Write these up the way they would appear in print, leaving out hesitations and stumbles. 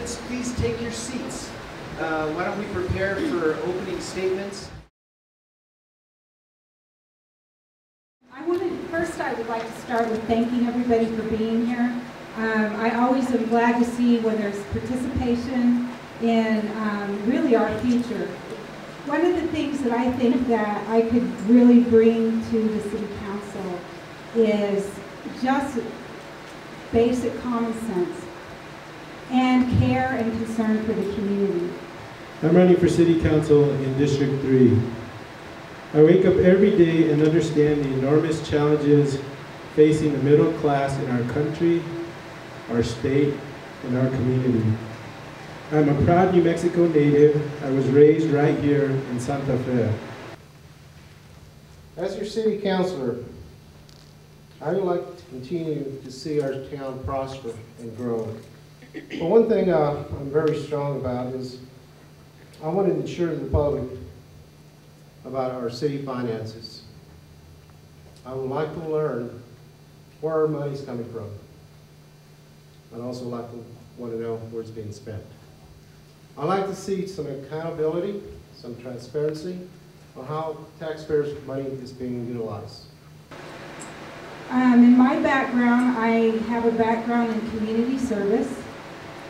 students, please take your seats. Why don't we prepare for opening statements? First, I would like to start with thanking everybody for being here. I always am glad to see when there's participation in really our future. One of the things that I think that I could really bring to the City Council is just basic common sense and care and concern for the community. I'm running for City Council in District 3. I wake up every day and understand the enormous challenges facing the middle class in our country, our state, and our community. I'm a proud New Mexico native. I was raised right here in Santa Fe. As your city councilor, I would like to continue to see our town prosper and grow. But one thing I'm very strong about is I want to ensure the public about our city finances. I would like to learn where our money's coming from. I'd also like to want to know where it's being spent. I'd like to see some accountability, some transparency on how taxpayers' money is being utilized. In my background, I have a background in community service.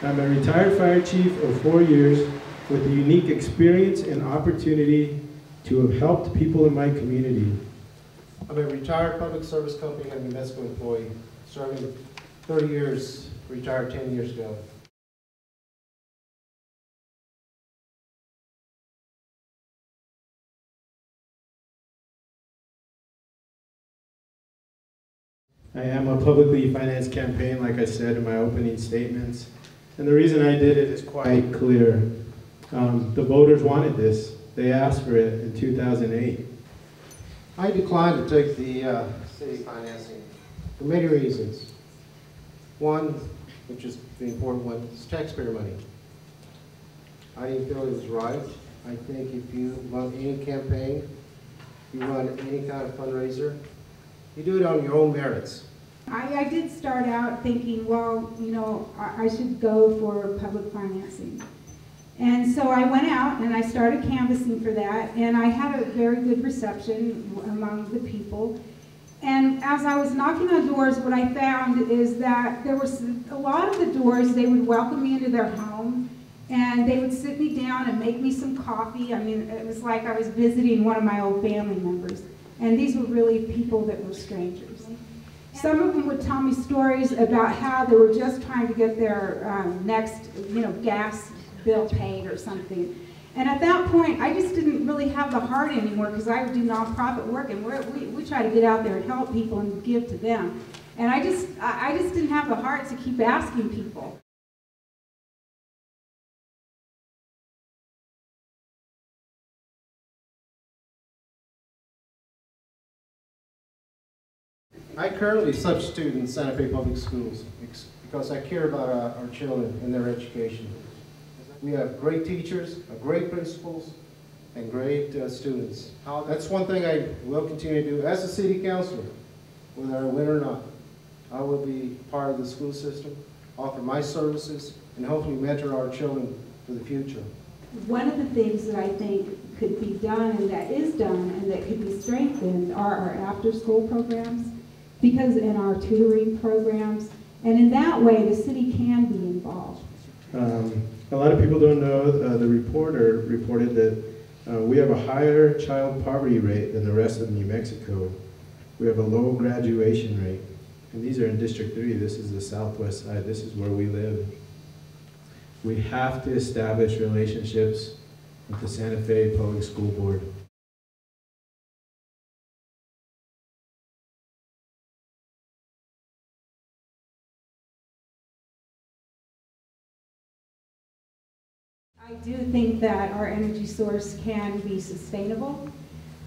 I'm a retired fire chief of 4 years with a unique experience and opportunity to have helped people in my community. I'm a retired public service company and New Mexico employee, serving 30 years, retired 10 years ago. I am a publicly financed campaign, like I said in my opening statements. And the reason I did it is quite clear. The voters wanted this. They asked for it in 2008. I declined to take the city financing for many reasons. One, which is the important one, is taxpayer money. I didn't feel it was right. I think if you run any campaign, you run any kind of fundraiser, you do it on your own merits. I did start out thinking, well, you know, I should go for public financing. And so I went out and I started canvassing for that, and I had a very good reception among the people. And as I was knocking on doors, what I found is that there was a lot of the doors, they would welcome me into their home, and they would sit me down and make me some coffee. I mean, it was like I was visiting one of my old family members. And these were really people that were strangers. Some of them would tell me stories about how they were just trying to get their next, gas bill paid or something. And at that point, I just didn't really have the heart anymore because I do nonprofit work, and we try to get out there and help people and give to them. And I just didn't have the heart to keep asking people. I currently substitute in Santa Fe Public Schools because I care about our children and their education. We have great teachers, great principals, and great students. That's one thing I will continue to do as a city councilor, whether I win or not. I will be part of the school system, offer my services, and hopefully mentor our children for the future. One of the things that I think could be done, and that is done, and that could be strengthened are our after-school programs, because in our tutoring programs, and in that way the city can be involved. A lot of people don't know, the reporter reported that we have a higher child poverty rate than the rest of New Mexico. We have a low graduation rate. And these are in District 3, this is the southwest side, this is where we live. We have to establish relationships with the Santa Fe Public School Board. I do think that our energy source can be sustainable.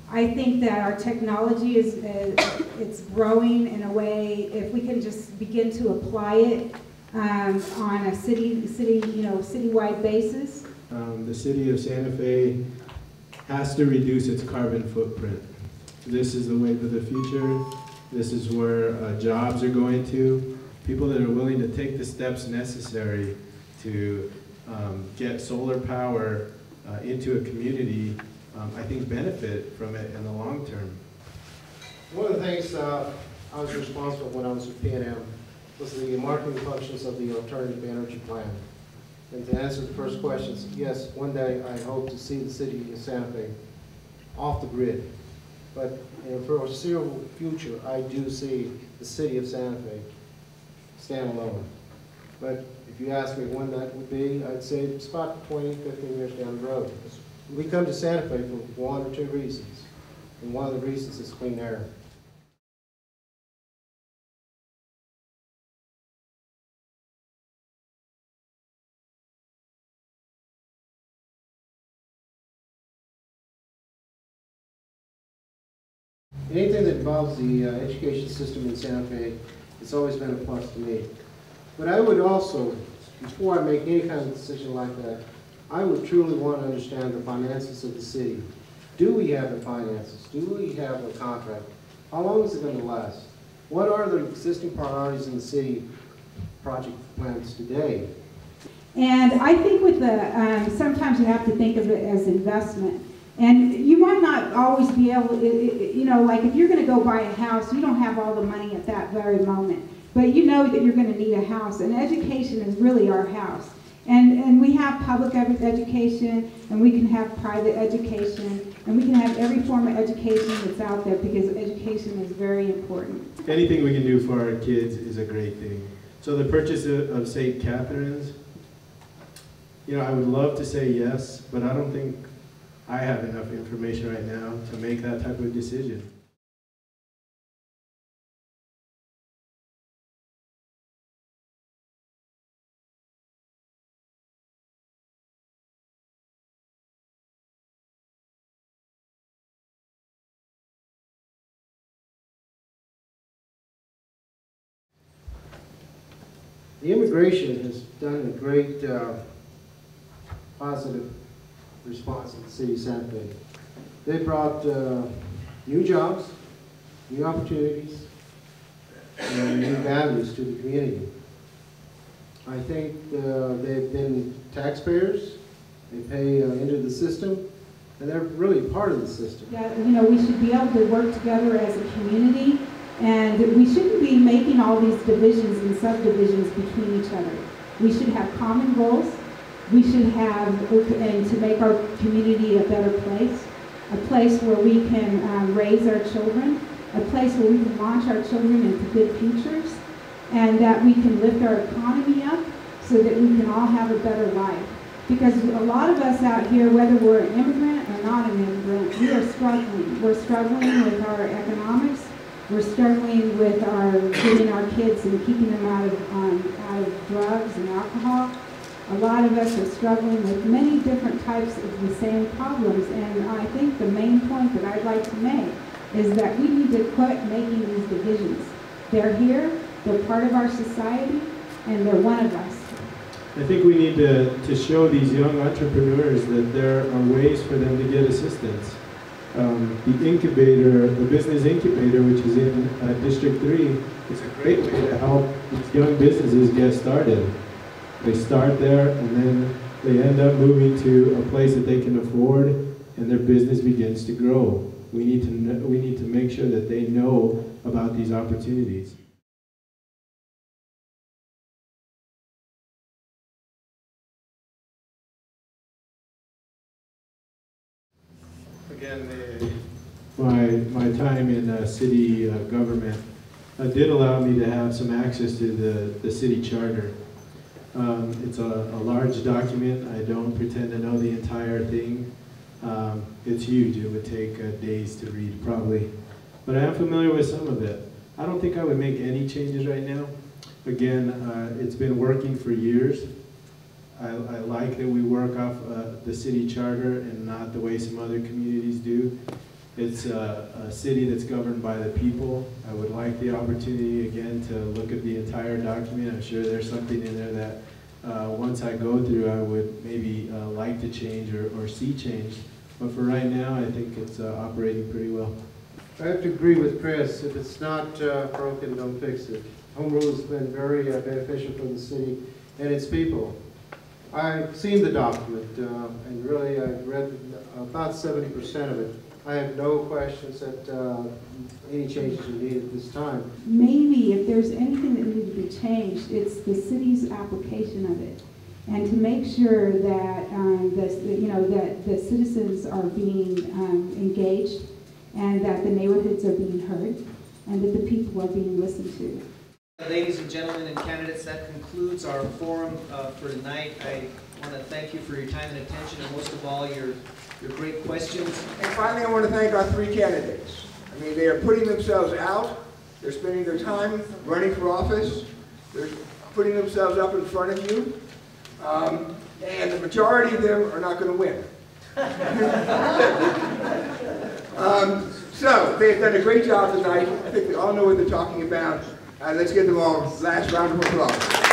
I think that our technology it's growing in a way, if we can just begin to apply it on a citywide basis. The city of Santa Fe has to reduce its carbon footprint. This is the way to the future. This is where jobs are going to. People that are willing to take the steps necessary to get solar power into a community, I think benefit from it in the long term. One of the things I was responsible when I was with P&M was the marketing functions of the alternative energy plan. And to answer the first questions, yes, one day I hope to see the city of Santa Fe off the grid. But in the foreseeable future, I do see the city of Santa Fe stand alone. But if you ask me when that would be, I'd say it's about 20, 15 years down the road. We come to Santa Fe for one or two reasons. And one of the reasons is clean air. Anything that involves the education system in Santa Fe, it's always been a plus to me. But I would also, before I make any kind of decision like that, I would truly want to understand the finances of the city. Do we have the finances? Do we have a contract? How long is it going to last? What are the existing priorities in the city project plans today? And I think with the, sometimes you have to think of it as investment. And you might not always be able, you know, like if you're going to go buy a house, you don't have all the money at that very moment. But you know that you're going to need a house, and education is really our house. And we have public education, and we can have private education, and we can have every form of education that's out there, because education is very important. Anything we can do for our kids is a great thing. So the purchase of St. Catherine's, you know, I would love to say yes, but I don't think I have enough information right now to make that type of decision. The immigration has done a great positive response in the city of Santa Fe. They brought new jobs, new opportunities, and new values to the community. I think they've been taxpayers, they pay into the system, and they're really part of the system. Yeah, you know, we should be able to work together as a community, and we shouldn't be making all these divisions and subdivisions between each other. We should have common goals. We should have, and to make our community a better place, a place where we can raise our children, a place where we can launch our children into good futures, and that we can lift our economy up so that we can all have a better life. Because a lot of us out here, whether we're an immigrant or not an immigrant, we are struggling. We're struggling with our economics. We're struggling with our getting our kids and keeping them out of drugs and alcohol. A lot of us are struggling with many different types of the same problems, and I think the main point that I'd like to make is that we need to quit making these divisions. They're here, they're part of our society, and they're one of us. I think we need to show these young entrepreneurs that there are ways for them to get assistance. The incubator, the business incubator, which is in District 3, is a great way to help these young businesses get started. They start there, and then they end up moving to a place that they can afford, and their business begins to grow. We need to make sure that they know about these opportunities. Again, my time in city government did allow me to have some access to the city charter. It's a large document. I don't pretend to know the entire thing. It's huge. It would take days to read, probably. But I am familiar with some of it. I don't think I would make any changes right now. Again, it's been working for years. I like that we work off the city charter and not the way some other communities do. It's a city that's governed by the people. I would like the opportunity again to look at the entire document. I'm sure there's something in there that once I go through I would maybe like to change or see change. But for right now I think it's operating pretty well. I have to agree with Chris. If it's not broken, don't fix it. Home rule has been very beneficial for the city and its people. I've seen the document, and really I've read about 70% of it. I have no questions that any changes are needed at this time. Maybe if there's anything that needed to be changed, it's the city's application of it. And to make sure that, that the citizens are being engaged, and that the neighborhoods are being heard, and that the people are being listened to. Ladies and gentlemen and candidates, that concludes our forum for tonight. I want to thank you for your time and attention, and most of all, your great questions. And finally, I want to thank our three candidates. I mean, they are putting themselves out. They're spending their time running for office. They're putting themselves up in front of you. And the majority of them are not going to win. So, they've done a great job tonight. I think we all know what they're talking about. Let's give them all a last round of applause.